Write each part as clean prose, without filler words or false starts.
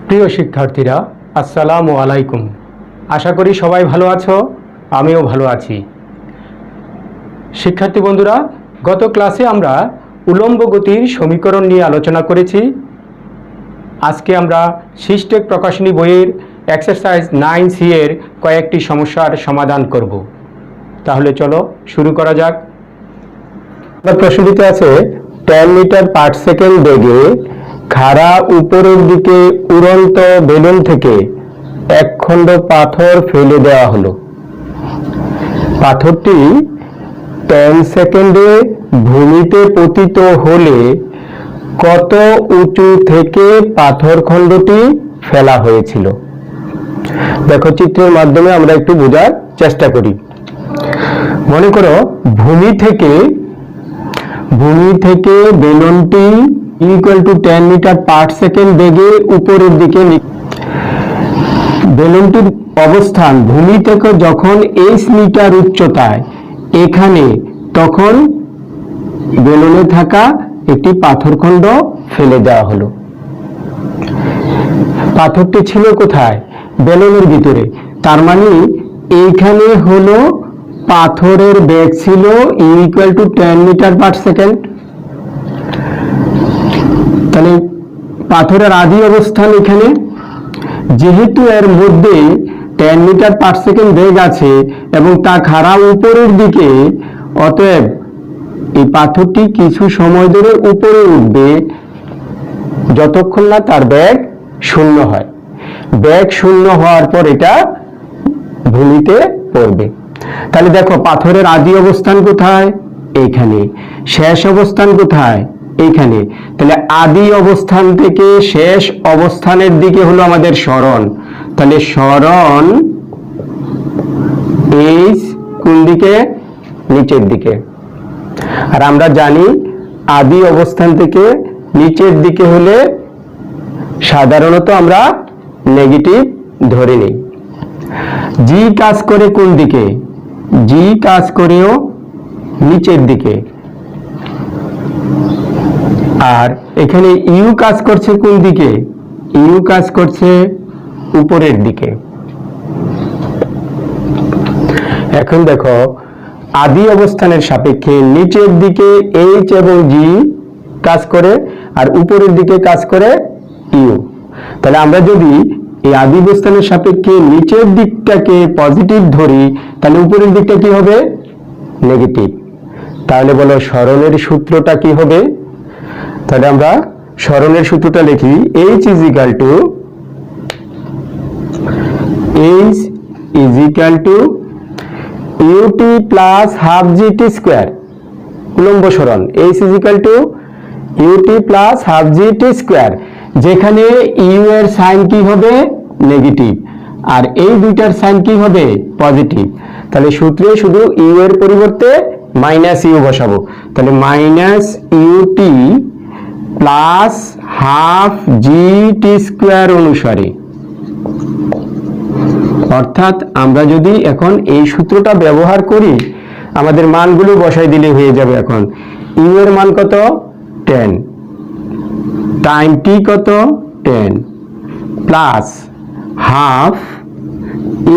প্রিয় শিক্ষার্থীরা, আসসালামু আলাইকুম। আশা করি সবাই ভালো আছো, আমিও ভালো আছি। শিক্ষার্থী বন্ধুরা, গত ক্লাসে আমরা উলম্ব গতির সমীকরণ নিয়ে আলোচনা করেছি। আজকে আমরা সিস্টেক প্রকাশনী বইয়ের এক্সারসাইজ 9C এর কয়েকটি সমস্যার সমাধান করব। তাহলে চলো শুরু করা যাক। প্রশ্নটিতে আছে 10 মিটার পার সেকেন্ড বেগে খাড়া উপরের দিকে উড়ন্ত বেলুন থেকে এক খণ্ড পাথর ফেলে দেওয়া হলো। পাথরটি 10 সেকেন্ডে ভূমিতে পতিত হলে কত উঁচু থেকে পাথর খণ্ডটি ফেলা হয়েছিল? দেখো, চিত্রের মাধ্যমে আমরা একটু বোঝার চেষ্টা করি। মনে করো ভূমি থেকে বেলুনটি equal to 10 metre per second বেগে উপরের দিকে, বেলুনটির অবস্থান ভূমি থেকে যখন h মিটার উচ্চতায় এখানে, তখন বেলুনে থাকা একটি পাথরখণ্ড ফেলে দেওয়া হলো। পাথরটি ছিল কোথায়? বেলুনের ভিতরে। তার মানে এইখানে হলো পাথরের বেগ ছিল equal to 10 metre per second. তাহলে পাথরের আদি অবস্থান এখানে, যেহেতু এর মধ্যে 10 মিটার পার সেকেন্ড বেগ আছে এবং তা খাড়া উপরের দিকে, অতএব এই পাথরটি কিছু সময় ধরে উপরে উঠবে যতক্ষণ না তার বেগ শূন্য হয়। বেগ শূন্য হওয়ার পর এটা ভূমিতে পড়বে। তাহলে দেখো, পাথরের আদি অবস্থান কোথায়? এইখানে। শেষ অবস্থান কোথায়? এইখানে। তাহলে আদি অবস্থান থেকে শেষ অবস্থানের দিকে হলো আমাদের সরণ। তাহলে সরণ এইচ কোন দিকে? নিচের দিকে। আর আমরা জানি আদি অবস্থান থেকে নিচের দিকে হলে সাধারণত আমরা নেগেটিভ ধরে নিই। জি কাজ করে কোন দিকে? জি কাজ করেও নিচের দিকে। আর এখানে ইউ কাজ করছে কোন দিকে? ইউ কাজ করছে উপরের দিকে। এখন দেখো, আদি অবস্থানের সাপেক্ষে নিচের দিকে এইচ এবং জি কাজ করে আর উপরের দিকে কাজ করে ইউ। তাহলে আমরা যদি এই আদি অবস্থানের সাপেক্ষে নিচের দিকটাকে পজিটিভ ধরি, তাহলে উপরের দিকটা কি হবে? নেগেটিভ। তাহলে বলো সরণের সূত্রটা কি হবে? তাহলে আমরা সরণের সূত্রটা লিখি। H is equal to ut plus half gt square। উলম্ব সরণ H is equal to ut plus half gt square, যেখানে u এর সাইন কি হবে? নেগেটিভ, আর এই দুইটার সাইন কি হবে? পজিটিভ। তাহলে সূত্রে শুধু u এর পরিবর্তে মাইনাস ইউ বসাবো। তাহলে minus ut plus half gt square অনুসারে, অর্থাৎ আমরা যদি এখন এই সূত্রটা ব্যবহার করি, আমাদের মানগুলো বসাই দিলে হয়ে যাবে। এখন ইউ এর মান কত? 10, টাইম টি কত? 10 প্লাস হাফ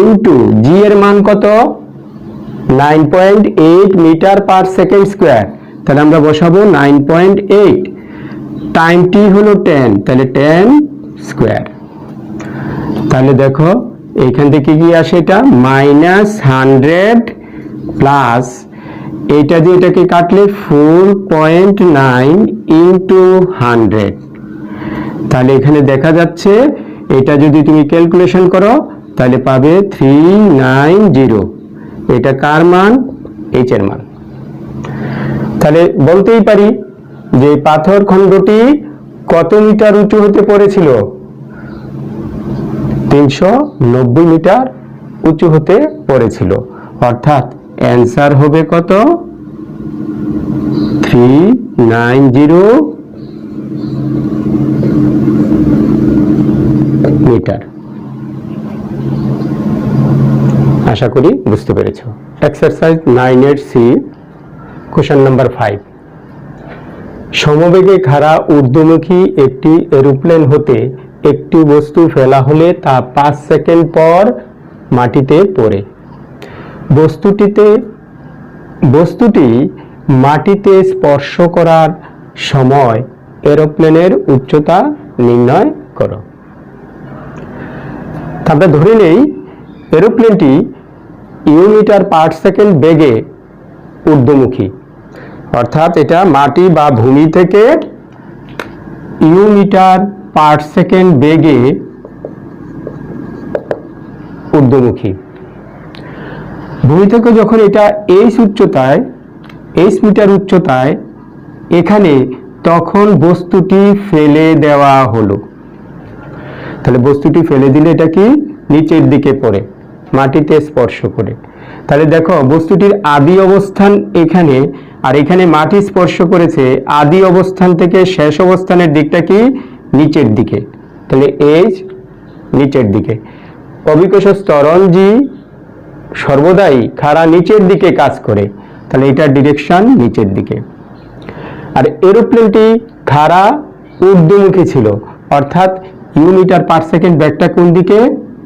ইন্টু জি এর মান কত? 9.8 মিটার পার সেকেন্ড স্কোয়ার। তাহলে আমরা বসাবো 9.8, টাইম টি হলো 10, তাহলে 10 স্কোয়ার। তাহলে দেখো এইখান থেকে কি আসে? এটা -100 প্লাস এইটা দিয়ে এটাকে কাটলে 4.9 ইন্টু 100। তাহলে এখানে দেখা যাচ্ছে, এটা যদি তুমি ক্যালকুলেশন করো তাহলে পাবে 390। এটা কার মান? এইচ এর মান। তাহলে বলতেই পারি যে পাথর খণ্ডটি কত মিটার উঁচু হতে পড়েছিল? 390 মিটার উঁচু হতে পড়েছিল। অর্থাৎ অ্যান্সার হবে কত? 390 মিটার। আশা করি বুঝতে পেরেছ। Exercise 9C, question number 5। সমবেগে খাড়া ঊর্ধ্বমুখী একটি এরোপ্লেন হতে একটি বস্তু ফেলা হলে তা 5 সেকেন্ড পর মাটিতে পড়ে। বস্তুটি মাটিতে স্পর্শ করার সময় এরোপ্লেনের উচ্চতা নির্ণয় করো। আমরা ধরে নেই এরোপ্লেনটি মিটার পার সেকেন্ড বেগে ঊর্ধ্বমুখী, অর্থাৎ এটা মাটি বা ভূমি থেকে মিটার পার সেকেন্ড বেগে ঊর্ধ্বমুখী। ভূমি থেকে যখন এটা এইচ মিটার উচ্চতায় এখানে, তখন বস্তুটি ফেলে দেওয়া হলো। তাহলে বস্তুটি ফেলে দিলে এটা কি নিচের দিকে পড়ে, মাটিতে স্পর্শ করে। তাহলে দেখো বস্তুটির আদি অবস্থান এখানে, আর এখানে মাটি স্পর্শ করেছে। আদি অবস্থান থেকে শেষ অবস্থানের দিকটা কি নিচের দিকে, তাহলে এইচ নিচের দিকে। অভিকর্ষ ত্বরণ জি সর্বদাই খাড়া নিচের দিকে কাজ করে, তাহলে এটার ডিরেকশন নিচের দিকে। আর এরোপ্লেনটি খাড়া ঊর্ধ্বমুখী ছিল, অর্থাৎ মিটার পার সেকেন্ড ব্যাগটা কোন দিকে,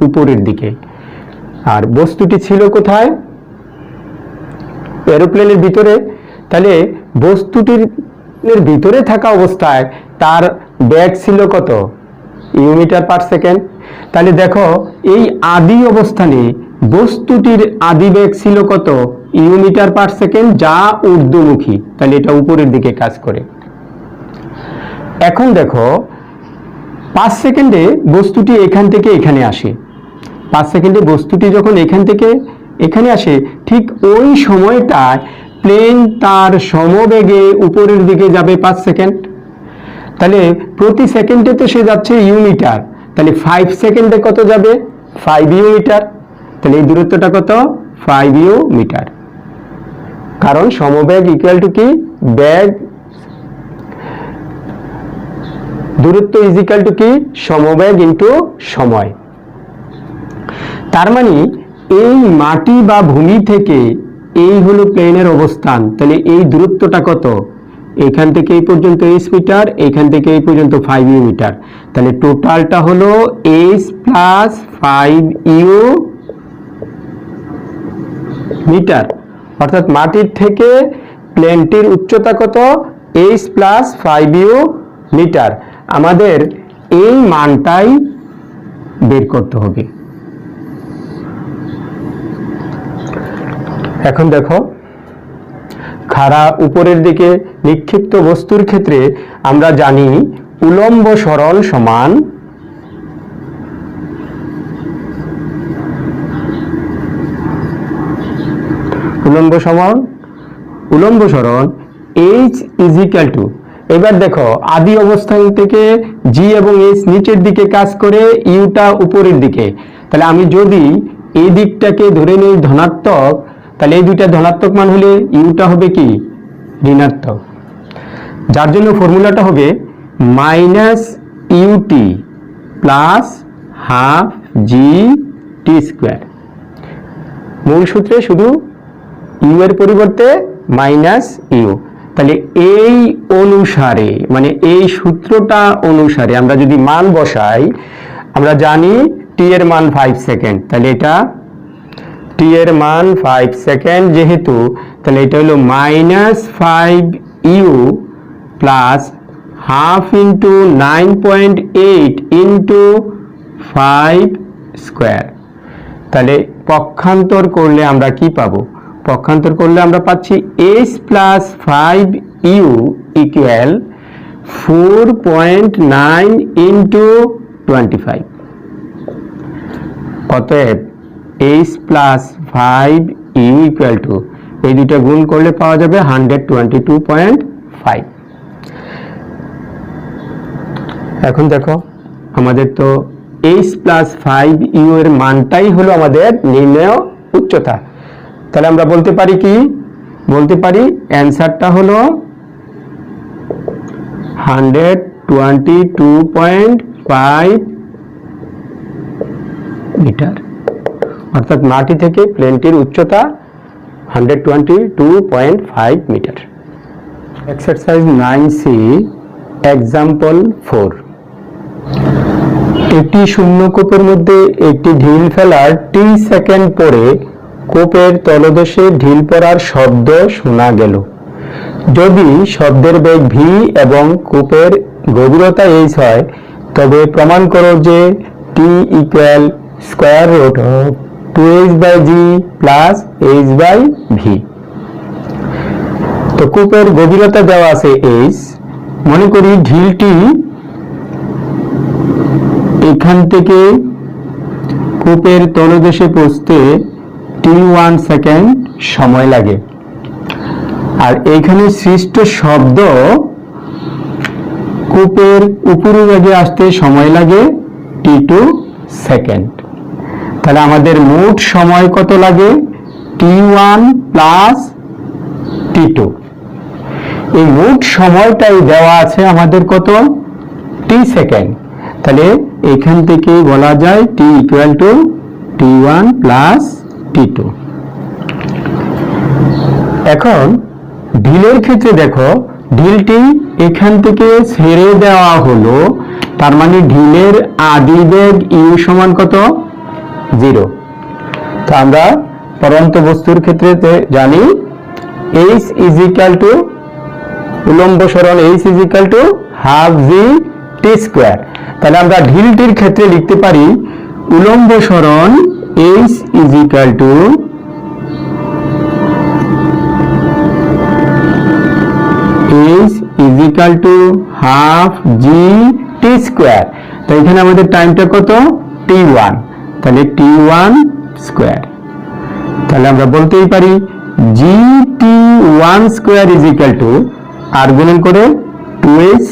উপরের দিকে। আর বস্তুটি ছিল কোথায়, এরোপ্লেনের ভিতরে। তাহলে বস্তুটির ভিতরে থাকা অবস্থায় তার ব্যাগ ছিল কত, মিটার পার সেকেন্ড। তাহলে দেখো এই আদি অবস্থানে বস্তুটির আদি বেগ ছিল কত, মিটার পার সেকেন্ড, যা ঊর্ধ্বমুখী, তাহলে এটা উপরের দিকে কাজ করে। এখন দেখো 5 সেকেন্ডে বস্তুটি এখান থেকে এখানে আসে। 5 সেকেন্ডে বস্তুটি যখন এখান থেকে এখানে আসে, ঠিক ওই সময়টায় প্লেন তার সমবেগে উপরের দিকে যাবে 5 সেকেন্ড। তাহলে প্রতি সেকেন্ডে তো সে যাচ্ছে মিটার, তাহলে 5 সেকেন্ডে কত যাবে, 5 মিটার। তাহলে এই দূরত্বটা কত, 5 মিটার। কারণ সমবেগ ইকুয়াল টু কি, বেগ, দূরত্ব ইজ ইকুয়াল টু কি, সমবেগ ইন্টু সময়। তার মানে এই মাটি বা ভূমি থেকে এই হলো প্লেনের অবস্থান। তাহলে এই দূরত্বটা কত, এখান থেকে এই পর্যন্ত এইচ মিটার, এখান থেকে এই পর্যন্ত 5 মিটার। তাহলে টোটালটা হলো এইচ প্লাস 5 মিটার, অর্থাৎ মাটির থেকে প্লেনটির উচ্চতা কত, এইচ প্লাস 5 মিটার। আমাদের এই মানটাই বের করতে হবে। এখন দেখো খাড়া উপরের দিকে নিক্ষিপ্ত বস্তুর ক্ষেত্রে আমরা জানি উলম্ব সরণ সমান উলম্ব সরণ এইচ ইজ ইকুয়াল টু, এবার দেখো আদি অবস্থান থেকে জি এবং এইচ নিচের দিকে কাজ করে, ইউটা উপরের দিকে। তাহলে আমি যদি এই দিকটাকে ধরে নিই ধনাত্মক, তাহলে এই দুইটা ধনাত্মক মান হলে ইউটা হবে কি ঋণাত্মক, যার জন্য ফর্মুলাটা হবে minus UT plus half g t square. মূল সূত্রে শুধু ইউ এর পরিবর্তে মাইনাস ইউ। তাহলে এই অনুসারে, মানে এই সূত্রটা অনুসারে আমরা যদি মান বসাই, আমরা জানি টি এর মান 5 সেকেন্ড, তাহলে এটা টি এর মান 5 সেকেন্ড যেহেতু, তাহলে এটা হলো minus 5 u plus half into 9.8 into 5 square. তাহলে পক্ষান্তর করলে আমরা কি পাবো, পক্ষান্তর করলে আমরা পাচ্ছি h plus 5 u equal 4.9 into 25। অতএব h plus 5 u equal to, এই দুটো গুণ করলে পাওয়া যাবে 122.5। এখন দেখো আমাদের তো এইচ প্লাস 5 ইউ এর মানটাই হলো আমাদের নির্ণেয় উচ্চতা। তাহলে আমরা বলতে পারি কি, বলতে পারি অ্যান্সারটা হলো 122.5 মিটার, অর্থাৎ মাটি থেকে প্লেনটির উচ্চতা 122.5 মিটার। Exercise 9C example 4। একটি শূন্য কূপের মধ্যে একটি ঢিল ফেলার টি সেকেন্ড পরে কূপের তলদেশে ঢিল পড়ার শব্দ শোনা গেল। যদি শব্দের বেগ ভি এবং কূপের গভীরতা এইচ হয়, তবে প্রমাণ করো যে t equal square root of 2h/g plus h/v। তো কূপের গভীরতা দেওয়া আছে এইচ। মনে করি ঢিলটি এখান থেকে কূপের তলদেশে পৌঁছতে t1 সেকেন্ড সময় লাগে, আর এইখানে সৃষ্ট শব্দ কূপের উপরিভাগে আসতে সময় লাগে t2 সেকেন্ড। তাহলে আমাদের মোট সময় কত লাগে? t1 plus t2। এই মোট সময়টাই দেওয়া আছে আমাদের কত? t second. তাহলে এখান থেকে বলা যায় t equal two t1 plus t2। এখন ঢিলের ক্ষেত্রে দেখো, ঢিলটি এখান থেকে ছেড়ে দেওয়া হলো, তার মানে ঢিলের আদি বেগ ইউ সমান কত? 0। তো আমরা পরন্ত বস্তুর ক্ষেত্রে জানি h ইজ ইকুয়াল টু উলম্ব সরণ h is equal to half g T square. তাহলে আমরা ঢিলটির ক্ষেত্রে লিখতে পারি উলম্ব সরণ h is equal to half g T square. তো এখানে আমাদের টাইমটা কত? t1। তাহলে t1 স্কয়ার। তাহলে আমরা বলতেই পারি gt1 square is equal to আর গুণন করে 2h।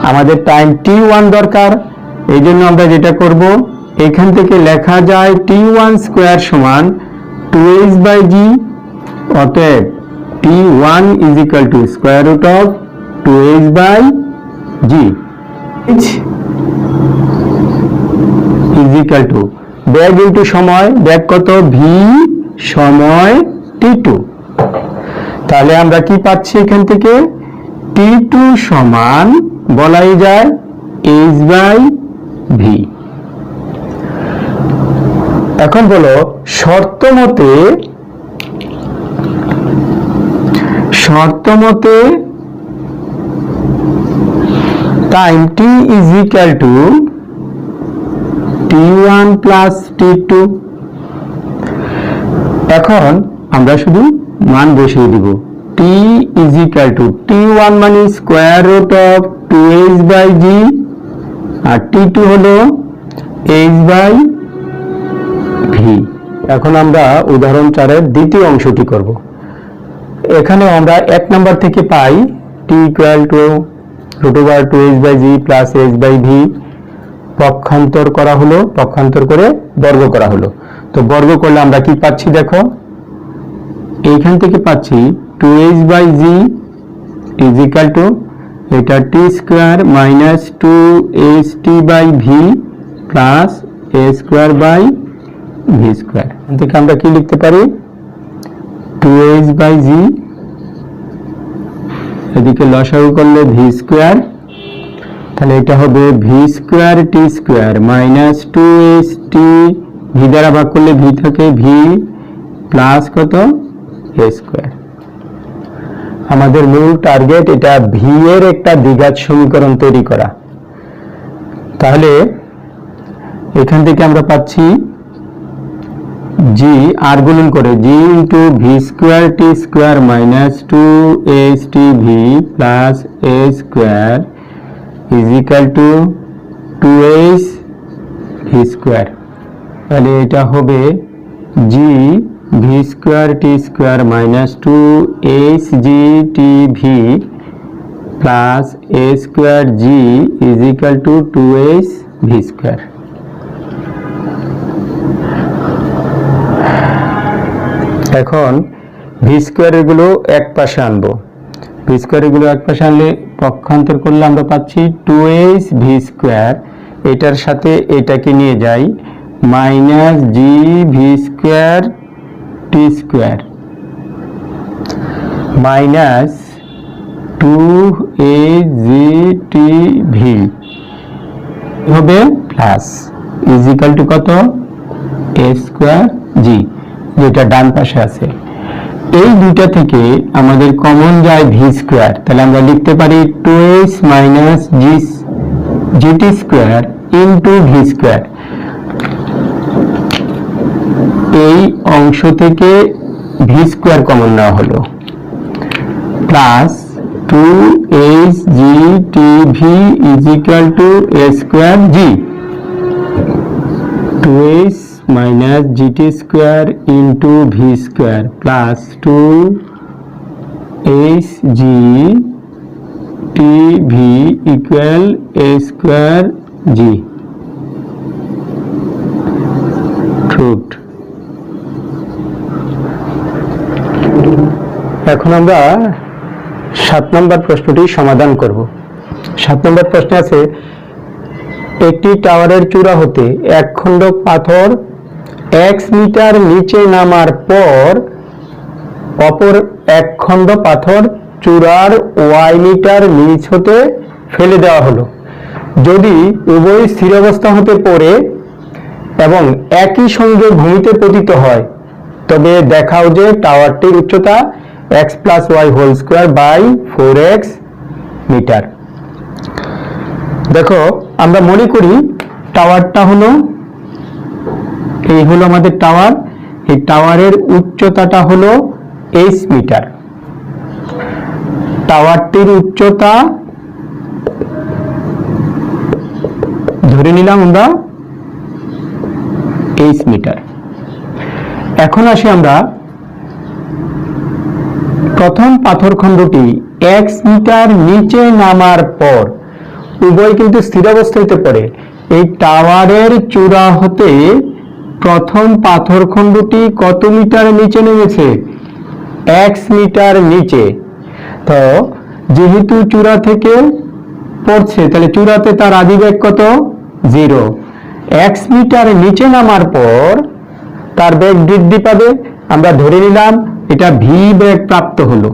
আমাদের টাইম t1 দরকার, এই জন্য আমরা যেটা করব, এখান থেকে লেখা যায় t1 স্কয়ার সমান 2h/g। অতএব t1 is equal to square root of 2h/g is equal to বেগ ইন্টু সময়। বেগ কত? v সময় t2। তাহলে আমরা কি পাচ্ছি এখান থেকে? t2 সমান বলাই যায় h/v। এখন বলো শর্ত মতে time t is equal two t1 plus t2। এখন আমরা শুধু মান বসিয়ে দিব। t is equal two t1 মানে square root of 2h/g R t2 হলো h/v। এখন আমরা উদাহরণ 4 এর দ্বিতীয় অংশটি করব। এখানে আমরা 1 নাম্বার থেকে পাই t equal to root over 2h/g plus h/v। পক্ষান্তর করা হলো, পক্ষান্তর করে বর্গ করা হলো। তো বর্গ করলে আমরা কি পাচ্ছি দেখো, এইখান থেকে পাচ্ছি 2h/g ইজ ইকুয়াল টু এটা t square minus 2ht/v plus a square by v square. এখান থেকে আমরা কি লিখতে পারি? 2h/g এদিকে লসাগু করলে v স্কয়ার, তাহলে এটা হবে v square t square minus 2ht, v দ্বারা ভাগ করলে v থাকে v প্লাস কত? a square. আমাদের মূল টার্গেট এটা v এর একটা দ্বিঘাত সমীকরণ তৈরি করা। তাহলে এখান থেকে আমরা পাচ্ছি g আর গুণন করে g into v square t square minus 2htv plus a square is equal two 2h v square. তাহলে এটা হবে g v square t square minus 2hgtv plus a square g is equal two 2h v square. এখন V square এগুলো এক পাশে আনবো। V square এগুলো এক পাশে আনলে পক্ষান্তর করলে আমরা পাচ্ছি 2h ভি স্কয়ার, এটার সাথে এটাকে নিয়ে যাই মাইনাস জি ভি স্কয়ার টি স্কয়ার মাইনাস 2hgtv হবে প্লাস ইজ ইকুয়াল টু কত a স্কয়ার জি, যেটা ডান পাশে আছে। এই দুইটা থেকে আমাদের কমন যায় ভি স্কয়ার, তাহলে আমরা লিখতে পারি 2h minus gt square into V square. এই অংশ থেকে ভি স্কয়ার কমন নেওয়া হলো plus 2hgtv is equal to a square g, 2h minus gt square into v square plus 2hgtv equal a square g. Truth. এখন আমরা 7 নম্বর প্রশ্নটি সমাধান করব। 7 নম্বর প্রশ্নে আছে একটি টাওয়ারের চূড়া হতে এক খণ্ড পাথর x মিটার নিচে নামার পর অপর এক খণ্ড পাথর চূড়ার y মিটার নিচ হতে ফেলে দেওয়া হলো। যদি উভয় স্থির অবস্থা হতে পড়ে এবং একই সঙ্গে ভূমিতে পতিত হয় তবে দেখাও যে টাওয়ারটির উচ্চতা x plus y whole square by 4x metre. দেখো আমরা মনে করি টাওয়ারটা হলো, এই হলো আমাদের টাওয়ার, এই টাওয়ারের উচ্চতাটা হলো h মিটার। টাওয়ারটির উচ্চতা ধরে নিলাম আমরা h মিটার। এখন আসি আমরা প্রথম পাথরখণ্ডটি x মিটার নিচে নামার পর উভয় কিন্তু স্থির অবস্থাতে পড়ে। এই টাওয়ারের চূড়া হতে প্রথম পাথরখণ্ডটি কত মিটার নিচে নেমেছে? x মিটার নিচে। তো যেহেতু চূড়া থেকে পড়ছে তাহলে চূড়াতে তার আদিবেগ কত? 0। x মিটার নিচে নামার পর তার বেগ বৃদ্ধি পাবে। আমরা ধরে নিলাম এটা ভি বেগ প্রাপ্ত হলো।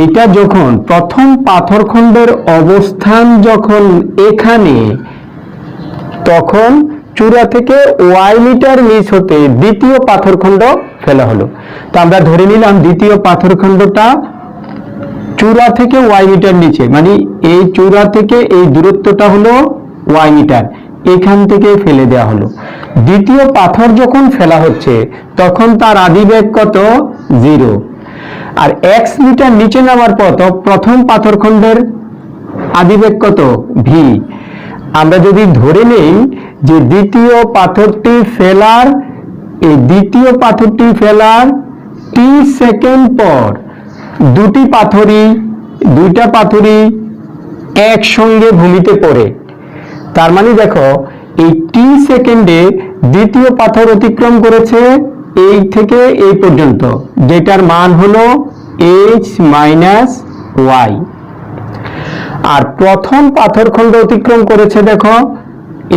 এটা যখন প্রথম পাথরখণ্ডের অবস্থান যখন এখানে, তখন চূড়া থেকে y মিটার নিচ হতে দ্বিতীয় পাথরখণ্ড ফেলা হলো। তো আমরা ধরে নিলাম দ্বিতীয় পাথরখণ্ডটা চূড়া থেকে y মিটার নিচে, মানে এই চূড়া থেকে এই দূরত্বটা হলো y মিটার, এখান থেকে ফেলে দেওয়া হলো। দ্বিতীয় পাথর যখন ফেলা হচ্ছে তখন তার আদিবেগ কত? 0। আর x মিটার নিচে নামার পর প্রথম পাথরখণ্ডের আদিবেগ কত? ভি। আমরা যদি ধরে নেই যে দ্বিতীয় পাথরটি ফেলার t সেকেন্ড পর দুইটা পাথরই একসঙ্গে ভূমিতে পড়ে, তার মানে দেখো এই t সেকেন্ডে দ্বিতীয় পাথর অতিক্রম করেছে এই থেকে এই পর্যন্ত, যেটার মান হলো h মাইনাস y। আর প্রথম পাথরখণ্ড অতিক্রম করেছে দেখো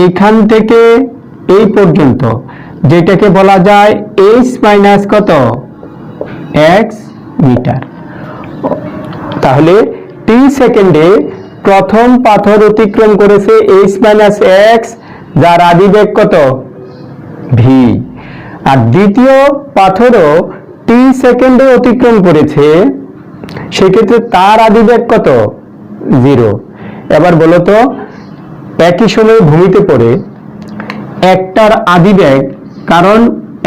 এখান থেকে এই পর্যন্ত, যেটাকে বলা যায় h মাইনাস কত? x metre. তাহলে t সেকেন্ডে প্রথম পাথর অতিক্রম করেছে h মাইনাস x, যার আদিবেগ কত? v। আর দ্বিতীয় পাথরও t সেকেন্ডে অতিক্রম করেছে, সেক্ষেত্রে তার আদিবেগ কত? 0। এবার বলো তো, একই সময়ে ভূমিতে পড়ে একটার আদিবেগ, কারণ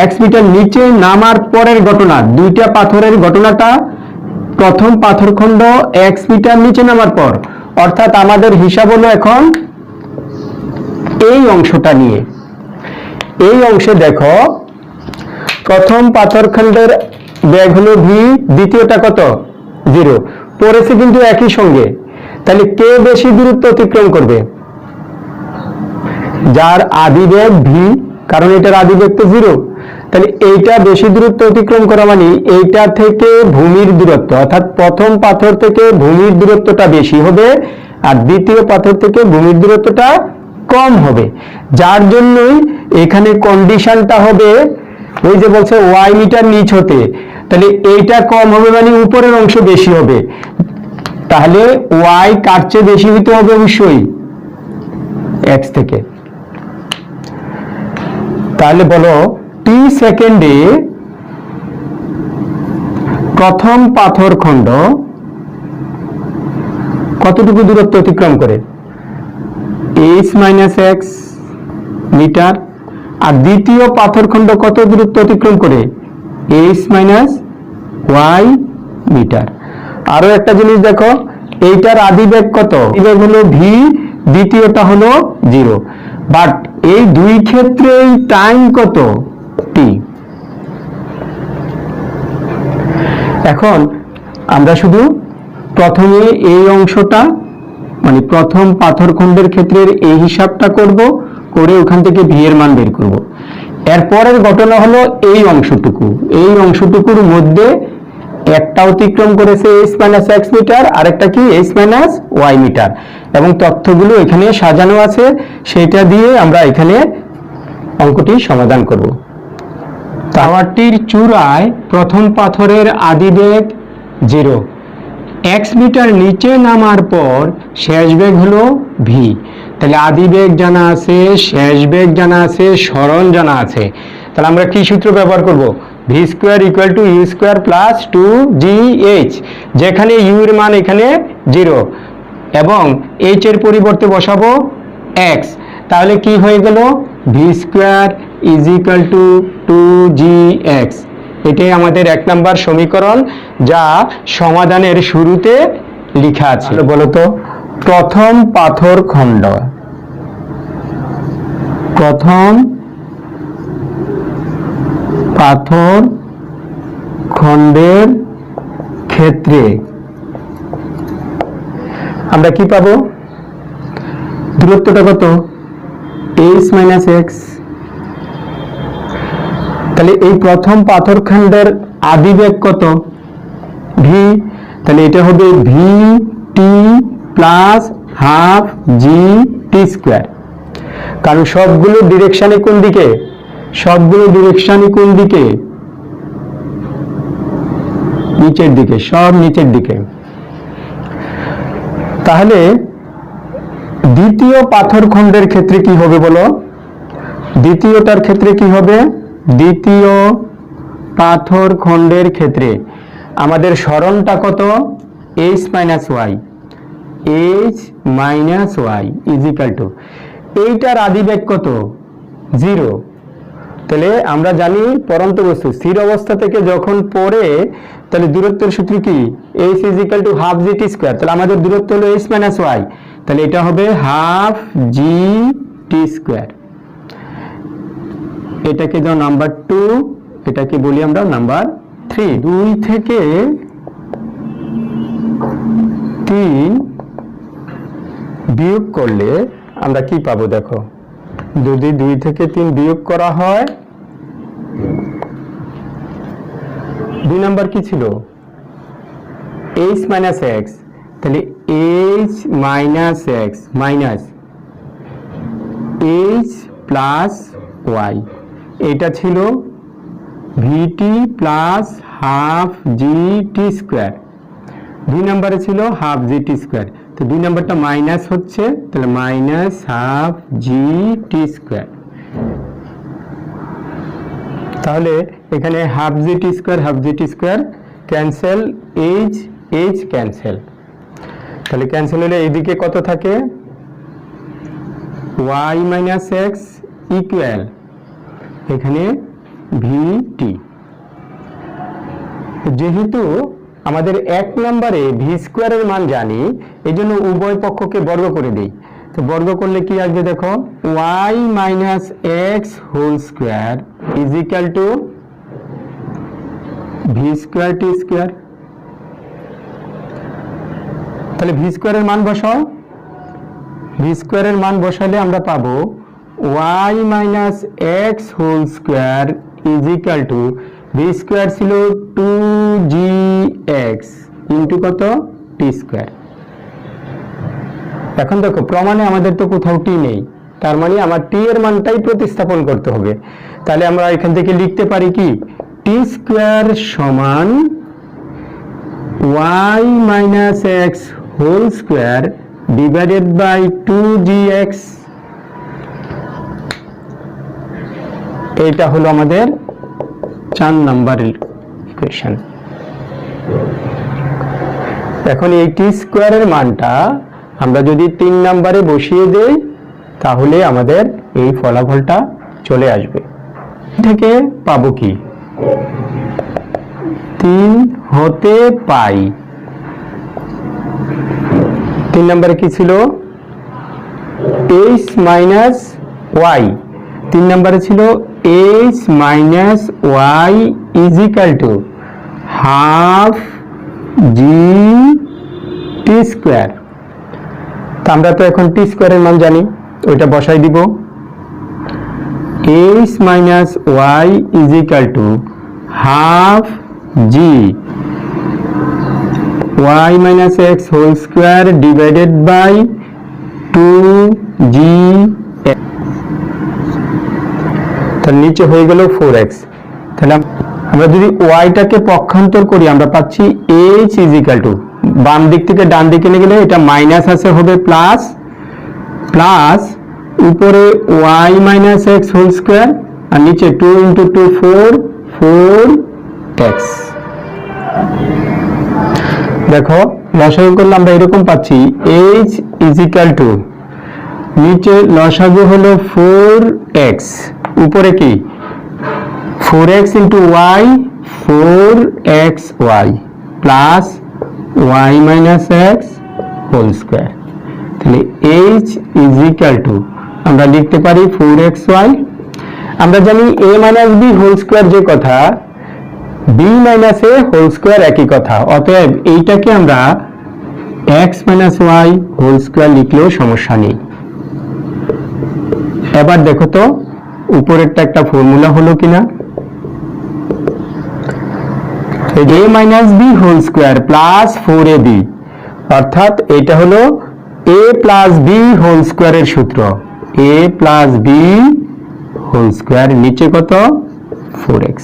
x মিটার নিচে নামার পরের ঘটনা, দুইটা পাথরের ঘটনাটা প্রথম পাথরখণ্ড x মিটার নিচে নামার পর, অর্থাৎ আমাদের হিসাব হলো এখন এই অংশটা নিয়ে। এই অংশে দেখো প্রথম পাথরখণ্ডের বেগ হলো v, দ্বিতীয়টা কত? 0। পড়েছে কিন্তু একই সঙ্গে, তাহলে কে বেশি দূরত্ব অতিক্রম করবে? যার আদিবেগ v, কারণ এটার আদিবেগ তো 0। তাহলে এইটা বেশি দূরত্ব অতিক্রম করা মানে এইটা থেকে ভূমির দূরত্ব, অর্থাৎ প্রথম পাথর থেকে ভূমির দূরত্বটা বেশি হবে আর দ্বিতীয় পাথর থেকে ভূমির দূরত্বটা কম হবে। যার জন্যই এখানে কন্ডিশনটা হবে ওই যে বলছে y মিটার নিচ হতে, তাহলে এইটা কম হবে মানে উপরের অংশ বেশি হবে। তাহলে y কার চেয়ে বেশি হতে হবে? অবশ্যই এক্স থেকে। তাহলে বলো টি সেকেন্ডে প্রথম পাথরখণ্ড কতটুকু দূরত্ব অতিক্রম করে? H minus x metre. আর দ্বিতীয় পাথরখণ্ড কত দূরত্ব অতিক্রম করে? H minus y metre. আরো একটা জিনিস দেখো, এইটার আদিবেগ কত? আদিবেগ হলো ভি, দ্বিতীয়টা হলো 0, বাট এই দুই ক্ষেত্রেই টাইম কত? টি। এখন আমরা শুধু প্রথমে এই অংশটা মানে প্রথম পাথরখণ্ডের ক্ষেত্রের এই হিসাবটা করব, করে ওখান থেকে ভি এর মান বের করব। এরপরের ঘটনা হলো এই অংশটুকুর মধ্যে একটা অতিক্রম করেছে এইচ মাইনাস এক্স মিটার, আরেকটা কি এইচ মাইনাস ওয়াই মিটার, এবং তথ্যগুলো এখানে সাজানো আছে, সেটা দিয়ে আমরা এখানে অঙ্কটি সমাধান করব। টাওয়ারটির চূড়ায় প্রথম পাথরের আদিবেগ 0, এক্স মিটার নিচে নামার পর শেষ বেগ হলো ভি। তাহলে আদিবেগ জানা আছে, শেষ বেগ জানা আছে, সরণ জানা আছে। তাহলে আমরা কি সূত্র ব্যবহার করব? V square equal to u square plus 2gh, যেখানে ইউ এর মান এখানে 0 এবং এইচ এর পরিবর্তে বসাবো এক্স। তাহলে কি হয়ে গেল? V square is equal two 2gx। এটাই আমাদের 1 নম্বর সমীকরণ, যা সমাধানের শুরুতে লেখা আছে। বলতো প্রথম পাথরখণ্ড, প্রথম পাথরখণ্ডের ক্ষেত্রে আমরা কি পাবো? দূরত্বটা কত? H minus x. তাহলে এই প্রথম পাথরখণ্ডের আদিবেগ কত? ভি। তাহলে এটা হবে V T plus half g t square. কারণ সবগুলো ডিরেকশনে কোন দিকে? সবগুলো ডিরেকশনই কোন দিকে? নিচের দিকে, সব নিচের দিকে। তাহলে দ্বিতীয় পাথরখণ্ডের ক্ষেত্রে কি হবে বলো? দ্বিতীয়টার ক্ষেত্রে কি হবে? দ্বিতীয় পাথরখণ্ডের ক্ষেত্রে আমাদের সরণটা কত? H minus y, h minus y is equal to, এইটার আদিবেগ কত? 0। তাহলে আমরা জানি পরন্ত বস্তু স্থির অবস্থা থেকে যখন পড়ে, তাহলে দূরত্বের সূত্র কি? H is equal to half g t square. তাহলে আমাদের দূরত্ব হলো এইচ মাইনাস ওয়াই, তাহলে এটা হবে হাফ জি টি স্কোয়ার। এটাকে দাও নাম্বার 2, এটাকে বলি আমরা নাম্বার 3। 2 থেকে 3 বিয়োগ করলে আমরা কি পাবো দেখো? যদি 2 থেকে 3 বিয়োগ করা হয়, 2 নাম্বার কি ছিল? H minus x. তাহলে h minus x minus h plus y, এটা ছিল v t plus half g t square. 2 নম্বরে ছিল হাফ জি টি স্কোয়ার, তো 2 নম্বরটা মাইনাস হচ্ছে, তাহলে minus half g t square. তাহলে এখানে half g t square cancel, h h cancel. তাহলে ক্যান্সেল হলে এইদিকে কত থাকে? ওয়াই মাইনাস এক্স ইকুয়াল এখানে ভিটি। যেহেতু আমাদের 1 নম্বরে ভি স্কোয়ারের মান জানি, এই জন্য উভয় পক্ষকে বর্গ করে দিই। তো বর্গ করলে কি আসবে দেখো? Y minus x whole square is equal to v square t square. তাহলে ভি স্কোয়ারের মান বসাও। ভি স্কোয়ারের মান বসালে আমরা পাবো y minus x whole square is equal to, v square ছিল 2gx ইন্টু কত? T square. এখন দেখো প্রমাণে আমাদের তো কোথাও টি নেই, তার মানে আমার টি এর মানটাই প্রতিস্থাপন করতে হবে। তাহলে আমরা এখান থেকে লিখতে পারি কি? টি স্কোয়ার সমান y minus x whole square divided by 2gx এইটা হলো আমাদের 4 নম্বরের ইকুয়েশন। এখন এই টি স্কোয়ারের মানটা আমরা যদি 3 নম্বরে বসিয়ে দেই তাহলে আমাদের এই ফলাফলটা চলে আসবে। থেকে পাবো কি 3 হতে পাই 3 নম্বরে কি ছিল h মাইনাস y, 3 নম্বরে ছিল h minus y is equal to half g t square. তা আমরা তো এখন টি স্কোয়ারের মান জানি, ওইটা বসাই দিব। h minus y is equal to half g y minus x whole square divided by 2g, তার নিচে হয়ে গেল 4x। তাহলে আমরা যদি y টাকে পক্ষান্তর করি আমরা পাচ্ছি h ইজ ইকুয়াল টু, বাম দিক থেকে ডান দিকে নিয়ে গেলে এটা মাইনাস আছে হবে প্লাস, প্লাস উপরে y minus x whole square আর নিচে 2 ইন্টু 2 4, 4x। দেখো লসাগু করলে আমরা এরকম পাচ্ছি h ইজ ইকুয়াল টু, নিচে লসাগু হলো 4x, উপরে কি 4x into y 4xy plus y minus x whole square. তাহলে h ইজ ইকুয়াল টু আমরা লিখতে পারি 4xy। আমরা জানি a minus b whole square যে কথা, b minus a whole square একই কথা, অতএব এইটাকে আমরা x minus y whole square লিখলেও সমস্যা নেই। এবার দেখো তো উপরেরটা একটা ফর্মুলা হলো কিনা, a minus b whole square plus 4ab, অর্থাৎ এটা হলো a প্লাস b হোল স্কোয়ারের সূত্র, a plus b whole square নিচে কত 4x।